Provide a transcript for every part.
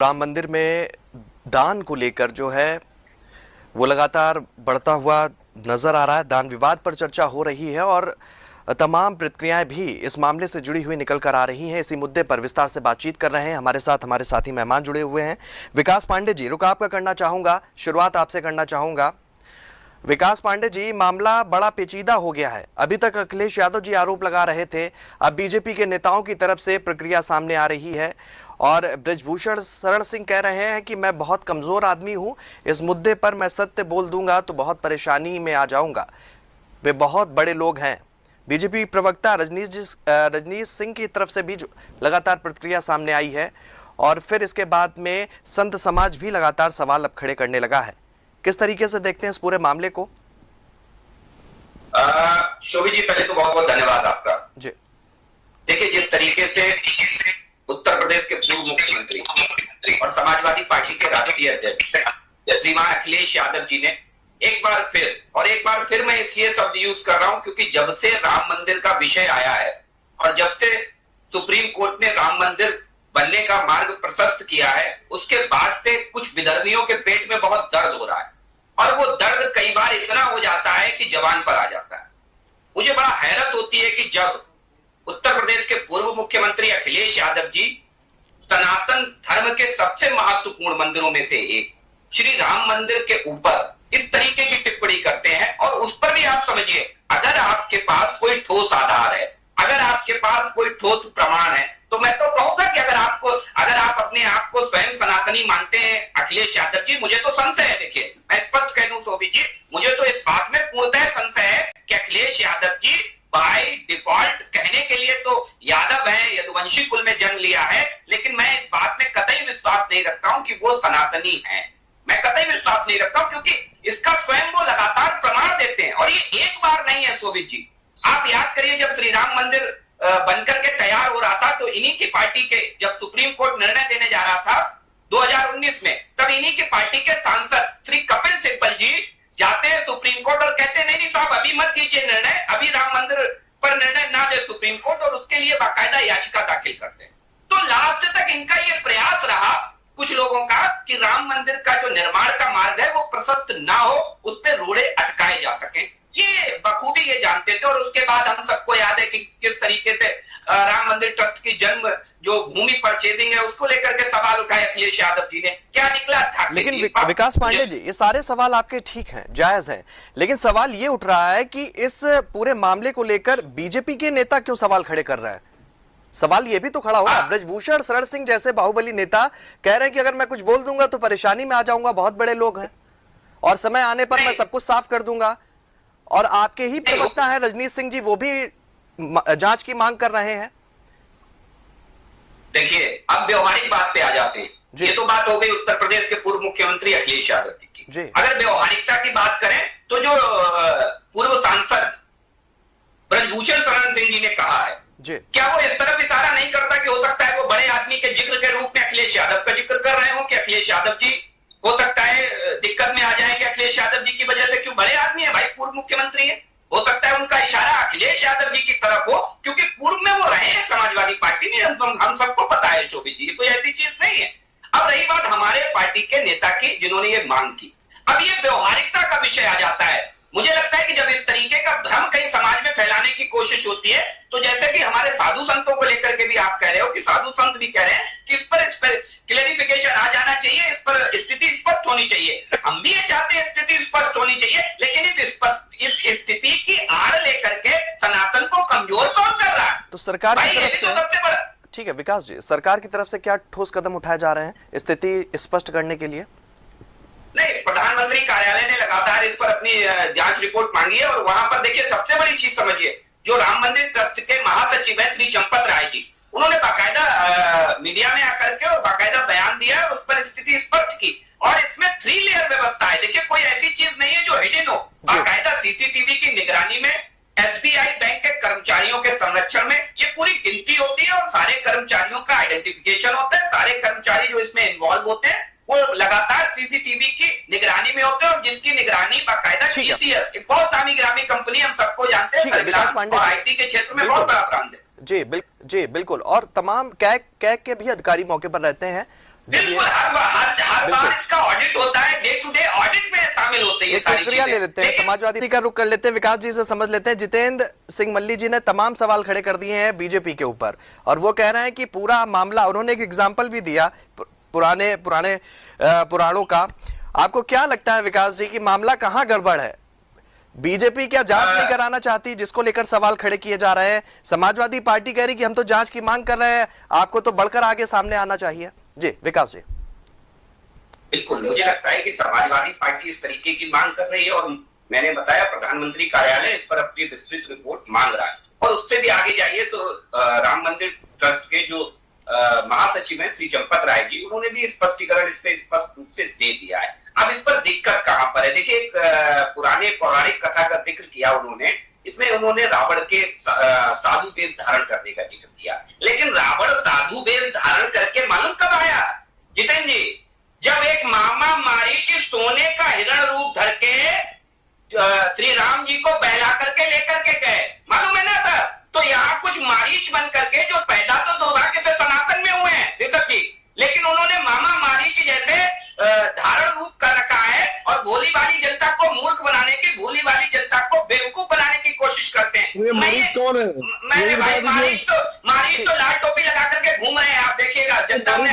राम मंदिर में दान को लेकर जो है वो लगातार बढ़ता हुआ नजर आ रहा है। दान विवाद पर चर्चा हो रही है और तमाम प्रतिक्रियाएं भी इस मामले से जुड़ी हुई निकल कर आ रही हैं। इसी मुद्दे पर विस्तार से बातचीत कर रहे हैं हमारे साथी मेहमान जुड़े हुए हैं। विकास पांडे जी, रुक आपका करना चाहूंगा, शुरुआत आपसे करना चाहूंगा। विकास पांडे जी, मामला बड़ा पेचीदा हो गया है। अभी तक अखिलेश यादव जी आरोप लगा रहे थे, अब बीजेपी के नेताओं की तरफ से प्रक्रिया सामने आ रही है और ब्रजभूषण शरण सिंह कह रहे हैं कि मैं बहुत कमजोर आदमी हूं, इस मुद्दे पर मैं सत्य बोल दूंगा तो बहुत परेशानी में आ जाऊंगा। वे बहुत बड़े लोग हैं। बीजेपी प्रवक्ता रजनीश सिंह की तरफ से भी लगातार प्रतिक्रिया सामने आई है और फिर इसके बाद में संत समाज भी लगातार सवाल अब खड़े करने लगा है। किस तरीके से देखते हैं इस पूरे मामले को? शोभी जी, पहले तो बहुत बहुत धन्यवाद आपका जी। देखिए, जिस तरीके से उत्तर प्रदेश के पूर्व मुख्यमंत्री और समाजवादी पार्टी के राष्ट्रीय अध्यक्ष श्रीमान अखिलेश यादव जी ने एक बार फिर मैं इसलिए शब्द यूज कर रहा हूं क्योंकि जब से राम मंदिर का विषय आया है और जब से सुप्रीम कोर्ट ने राम मंदिर बनने का मार्ग प्रशस्त किया है, उसके बाद से कुछ विदर्भियों के पेट में बहुत दर्द हो रहा है और वो दर्द कई बार इतना हो जाता है कि जबान पर आ जाता है। मुझे बड़ा हैरत होती है कि जब उत्तर प्रदेश के पूर्व मुख्यमंत्री अखिलेश यादव जी सनातन धर्म के सबसे महत्वपूर्ण मंदिरों में से एक श्री राम मंदिर के ऊपर इस तरीके की टिप्पणी करते हैं और उस पर भी आप समझिए, अगर आपके पास कोई ठोस आधार है, अगर आपके पास कोई ठोस प्रमाण है, तो मैं तो कहूंगा कि अगर आप अपने आप को स्वयं सनातनी मानते हैं अखिलेश यादव जी, मुझे तो संशय है। देखिए, मैं स्पष्ट कह दूं शोभी जी, मुझे तो इस बात में पूर्णतः संशय है कि अखिलेश यादव जी बाय डिफॉल्ट कहने के लिए तो यादव है, यदुवंशी कुल में जन्म लिया है, लेकिन मैं इस बात में कतई विश्वास नहीं रखता हूं कि वो सनातनी है। मैं कतई विश्वास नहीं रखता हूं क्योंकि इसका स्वयं वो लगातार प्रमाण देते हैं और ये एक बार नहीं है शोभित जी। आप याद करिए, जब श्री राम मंदिर बनकर के तैयार हो रहा था तो इन्हीं की पार्टी के, जब सुप्रीम कोर्ट निर्णय देने जा रहा था 2019 में, तब इन्हीं की पार्टी के सांसद श्री कपिल सिब्बल जी जाते हैं सुप्रीम कोर्ट और कहते हैं नहीं साहब, अभी मत कीजिए निर्णय, अभी राम मंदिर पर निर्णय ना दे सुप्रीम कोर्ट, और उसके लिए बाकायदा याचिका दाखिल करते हैं। तो लास्ट तक इनका ये प्रयास रहा कुछ लोगों का कि राम मंदिर का जो निर्माण का मार्ग है वो प्रशस्त ना हो, उस पर रोड़े अटकाए जा सके। ये बखूबी ये जानते थे और उसके बाद हम सबको याद है कि किस तरीके से राम मंदिर ट्रस्ट की जन्म जो भूमि परचेजिंग है उसको लेकर के सवाल उठाए अखिलेश यादव जी ने। क्या निकला था? लेकिन विकास पांडे जी, ये सारे सवाल आपके ठीक हैं, जायज हैं, लेकिन सवाल ये उठ रहा है कि इस पूरे मामले को लेकर बीजेपी के नेता क्यों सवाल खड़े कर रहे हैं? सवाल ये भी तो खड़ा होगा। ब्रजभूषण शरण सिंह जैसे बाहुबली नेता कह रहे हैं कि अगर मैं कुछ बोल दूंगा तो परेशानी में आ जाऊंगा, बहुत बड़े लोग हैं और समय आने पर मैं सब कुछ साफ कर दूंगा। और आपके ही प्रवक्ता हैं रजनीश सिंह जी, वो भी जांच की मांग कर रहे हैं। देखिए, अब व्यवहारिक बात पे आ जाते हैं। ये तो बात हो गई उत्तर प्रदेश के पूर्व मुख्यमंत्री अखिलेश यादव जी की। अगर व्यवहारिकता की बात करें तो जो पूर्व सांसद ब्रजभूषण शरण सिंह जी ने कहा है, क्या वो इस तरफ इशारा नहीं करता कि हो सकता है वो बड़े आदमी के जिक्र के रूप में अखिलेश यादव का जिक्र कर रहे हो कि अखिलेश यादव जी हो सकता है दिक्कत में आ जाएंगे अखिलेश यादव जी की वजह से? क्यों, बड़े आदमी है भाई, पूर्व मुख्यमंत्री है, हो सकता है उनका इशारा अखिलेश यादव जी की तरफ हो क्योंकि पूर्व में वो रहे हैं समाजवादी पार्टी में, हम सबको पता है शोभित जी, कोई ऐसी चीज नहीं है। अब रही बात हमारे पार्टी के नेता की जिन्होंने ये मांग की, अब ये व्यवहारिकता का विषय आ जाता है। मुझे लगता है कि जब इस तरीके का भ्रम कहीं समाज में फैलाने की कोशिश होती है, तो जैसे कि हमारे साधु संतों को लेकर के भी आप कह रहे हो कि साधु संत भी कह रहे हैं कि इस पर क्लेरिफिकेशन आ जाना चाहिए, इस पर स्थिति स्पष्ट होनी चाहिए। हम भी ये चाहते हैं स्थिति स्पष्ट होनी चाहिए, लेकिन इस स्थिति की आड़ लेकर के सनातन को कमजोर कौन कर रहा है? तो सरकार की तरफ से सबसे बड़ा, ठीक है विकास जी, सरकार की तरफ से क्या ठोस कदम उठाए जा रहे हैं स्थिति स्पष्ट करने के लिए? नहीं, प्रधानमंत्री कार्यालय ने लगातार इस पर अपनी जांच रिपोर्ट मांगी है और वहां पर देखिए, सबसे बड़ी चीज समझिए, जो राम मंदिर ट्रस्ट के महासचिव है श्री चंपत राय जी, उन्होंने बाकायदा मीडिया में आकर के और बाकायदा बयान दिया और उस पर स्थिति स्पष्ट की और इसमें 3 लेयर व्यवस्था है। देखिए, कोई ऐसी चीज नहीं है जो हिडन हो, बाकायदा सीसीटीवी की निगरानी में, एसबीआई बैंक के कर्मचारियों के संरक्षण में ये पूरी गिनती होती है और सारे कर्मचारियों का आइडेंटिफिकेशन होता है। सारे कर्मचारी जो इसमें इन्वॉल्व होते हैं वो लगातार सीसीटीवी की निगरानी में होते हैं और जिसकी निगरानी बाकायदा टीसीएस, एक बहुत नामी ग्रामी कंपनी, हम सबको जानते हैं, और आईटी के क्षेत्र में बहुत बड़ा ब्रांड है। जी बिल्कुल, और तमाम कैग के भी अधिकारी मौके पर रहते हैं। बिल्कुल हर बार इसका ऑडिट होता है, डे टू डे ऑडिट में शामिल होते हैं ये एक सारी प्रक्रिया चीजें। ले लेते हैं, लेकिन समाजवादी का रुख कर लेते हैं, विकास जी से समझ लेते हैं। जितेंद्र सिंह मल्ली जी ने तमाम सवाल खड़े कर दिए हैं बीजेपी के ऊपर और वो कह रहे हैं कि पूरा मामला, उन्होंने एक एग्जाम्पल भी दिया पुराने पुराणों का। आपको क्या लगता है विकास जी कि मामला कहां गड़बड़ है? बीजेपी क्या जांच नहीं कराना चाहती, जिसको लेकर सवाल खड़े किए जा रहे हैं? समाजवादी पार्टी कह रही कि हम तो जांच की मांग कर रहे हैं, आपको तो बढ़कर आगे सामने आना चाहिए। जी विकास जी। बिल्कुल मुझे लगता है कि समाजवादी पार्टी इस तरीके की मांग कर रही है और मैंने बताया प्रधानमंत्री कार्यालय इस पर अपनी विस्तृत रिपोर्ट मांग रहा है। और उससे भी आगे जाइए तो राम मंदिर ट्रस्ट के जो महासचिव हैं श्री चंपत राय जी, उन्होंने भी स्पष्टीकरण इस पे स्पष्ट रूप से दे दिया है। अब इस पर दिक्कत कहां पर है? देखिए एक पुराने पौराणिक कथा का जिक्र किया उन्होंने, इसमें उन्होंने रावण के साधु वेश धारण करने का जिक्र किया, लेकिन रावण साधु वेश धारण करके मालूम कब आया जितेंद्र जी? जब एक मामा मारीच सोने का हिरण रूप धर के श्री राम जी को बहला करके लेकर के गए, मालूम है ना सर? तो यहाँ कुछ मारीच बन करके जो पैदा तो दुर्भाग्य से सनातन में हुए हैं ऋषभ जी, लेकिन उन्होंने मामा मारीच जैसे धारण रूप कर रखा है और भोली वाली जनता को मूर्ख बनाने की, भोली वाली जनता को बेवकूफ बनाने की कोशिश करते हैं। ये मरीज कौन है? मैंने भाई मारीच तो लाल टोपी लगा करके घूम रहे हैं, आप देखिएगा जनता में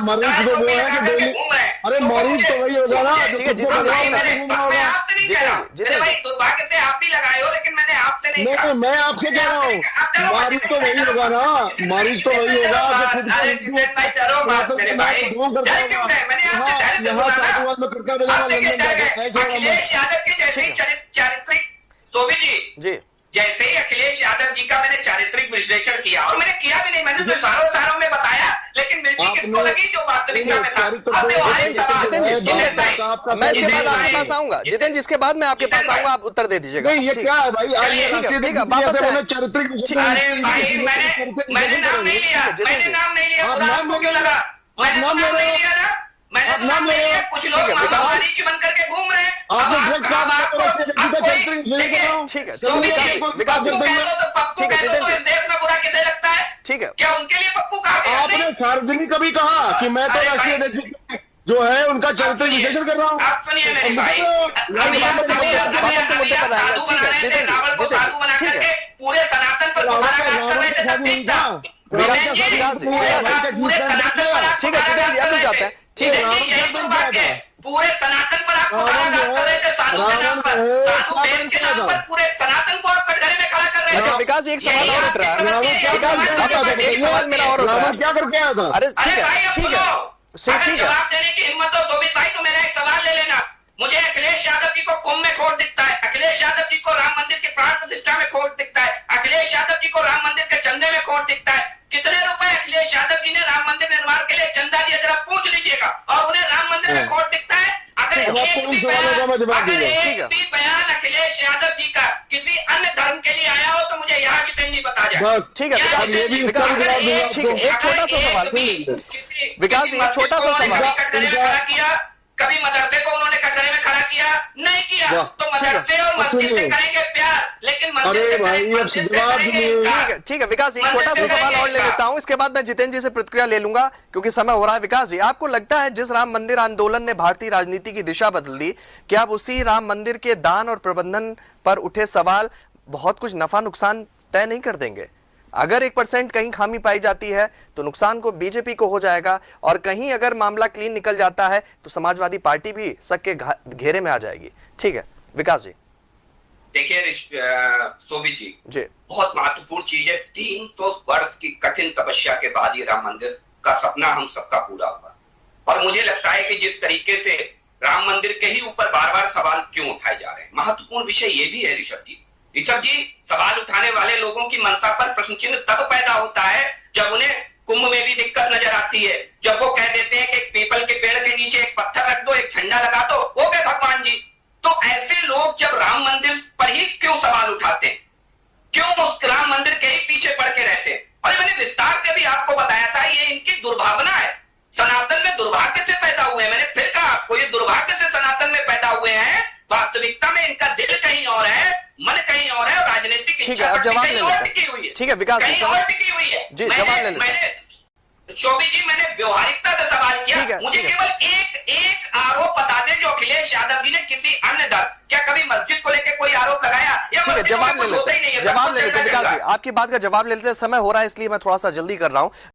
मरीज तो वो है कि अरे मरीज तो वही होगा ना। भाई दुर्भाग्य से आप भी लगाए हो, लेकिन मैंने आपसे नहीं कहा। मैं आपसे कह रहा हूँ मरीज तो वही होगा ना, मरीज तो वही होगा जो खुद अखिलेश यादव की जैसे चारित्रिक सोभी जी, जैसे ही अखिलेश यादव जी का मैंने चारित्रिक विश्लेषण किया, और मैंने किया भी नहीं, मैंने तो सारों में बताया, लेकिन मिर्ची किसको लगी जो वास्तविकता में था। मैं इसके बाद आपके पास आऊंगा जितेंद्र, जिसके बाद मैं आपके पास आऊंगा, आप उत्तर दे दीजिएगा। ये क्या है भाई? ठीक है वापस चारित्रिक मैंने नाम नहीं लिया, आपको क्यों लगा? मैंने नाम नहीं लिया ना, मैंने नाम नहीं लिया। कुछ लोग महामारी बन करके घूम रहे हैं। देश में बुरा किसे लगता है? ठीक है, क्या उनके लिए पप्पू कहा? आपने सार्वजनिक कभी कहा कि मैं तो राष्ट्रीय अध्यक्ष जो है उनका चरित्र विश्लेषण कर रहा हूँ? आप सुनिए मेरे भाई, पूरे सनातन पर ठीक है जितेंद्र जी, अब जाते हैं। ठीक है, पूरे सनातन पर आप कर रहे थे, साधु के नाम पर पूरे सनातन को आप कटघरे में खड़ा कर रहे अच्छा हो। विकास जी, एक सवाल और उठ रहा है। एक सवाल मेरा और उठ रहा है। क्या करके आया था? अरे ठीक है, ठीक है, अगर जवाब देने की हिम्मत हो तो भी भाई तो मेरा एक सवाल ले लेना। मुझे अखिलेश यादव जी को कुंभ में खोट दिखता है, अखिलेश यादव जी को राम मंदिर के प्राण प्रतिष्ठा में खोट दिखता है, अखिलेश यादव जी को राम मंदिर के चंदे में खोट दिखता है। कितने रुपए अखिलेश यादव जी ने राम मंदिर निर्माण के लिए चंदा दिया, जरा पूछ लीजिएगा, और उन्हें राम मंदिर में खोट दिखता है? अगर एक भी बयान अखिलेश यादव जी का किसी अन्य धर्म के लिए आया हो तो मुझे यहाँ जितेंद्र जी बता जाए। ठीक है, ठीक है, एक छोटा सा सवाल विकास जी, एक छोटा सा सवाल। कटघरे में खड़ा किया, कभी मदरसे को उन्होंने कटघरे में खड़ा किया? नहीं किया। तो मदरसे और मस्जिद से करेंगे प्यार, लेकिन ठीक है विकास जी, एक छोटा सा सवाल और ले लेता हूं, इसके बाद मैं जितेंद्र जी से प्रतिक्रिया ले लूंगा क्योंकि समय हो रहा है। विकास जी, आपको लगता है जिस राम मंदिर आंदोलन ने भारतीय राजनीति की दिशा बदल दी, क्या अब उसी राम मंदिर के दान और प्रबंधन पर उठे सवाल बहुत कुछ नफा नुकसान तय नहीं कर देंगे? अगर 1% कहीं खामी पाई जाती है तो नुकसान को बीजेपी को हो जाएगा, और कहीं अगर मामला क्लीन निकल जाता है तो समाजवादी पार्टी भी शक के घेरे में आ जाएगी। ठीक है विकास जी। देखिए शोभित जी, बहुत महत्वपूर्ण चीज है। 300 वर्ष की कठिन तपस्या के बाद ये राम मंदिर का सपना हम सबका पूरा हुआ, और मुझे लगता है कि जिस तरीके से राम मंदिर के ही ऊपर बार बार सवाल क्यों उठाए जा रहे हैं, महत्वपूर्ण विषय ये भी है ऋषभ जी, सवाल उठाने वाले लोगों की मंशा पर प्रश्न चिन्ह तब पैदा होता है जब उन्हें कुंभ में भी दिक्कत नजर आती है, जब वो कह देते हैं कि एक पीपल के पेड़ के नीचे एक पत्थर रख दो, एक झंडा लगा दो, हो गए भगवान जी। तो ऐसे लोग जब राम मंदिर पर ही क्यों सवाल उठाते हैं, क्यों उस राम मंदिर के ही पीछे पड़ के रहते हैं? और मैंने विस्तार से भी आपको बताया था, ये इनकी दुर्भावना है, सनातन में दुर्भाग्य से पैदा हुए हैं। मैंने फिर कहा आपको, ये दुर्भाग्य से सनातन में पैदा हुए हैं, वास्तविकता में इनका दिल कहीं और है, मन कहीं और है, और राजनीतिक ठीक है, अब जवाब ले लेते हैं। ठीक है विकास जी, और टिकी हुई है। जी जवाब ले लेते हैं। शोभी जी, मैंने व्यवहारिकता से सवाल ठीक किया। है, मुझे ठीक है। केवल एक आरोप बता दें जो अखिलेश यादव जी ने किसी अन्य दल, क्या कभी मस्जिद को लेकर कोई आरोप लगाया? या ठीक है, मस्जिद में जवाब ले कुछ लेते होता ही नहीं हैं, है, जवाब सब ले कुछ लेते हैं चलता विकास जी, रहेगा। आपकी बात का जवाब ले लेते हैं। समय हो रहा है इसलिए मैं थोड़ा सा जल्दी कर रहा हूं।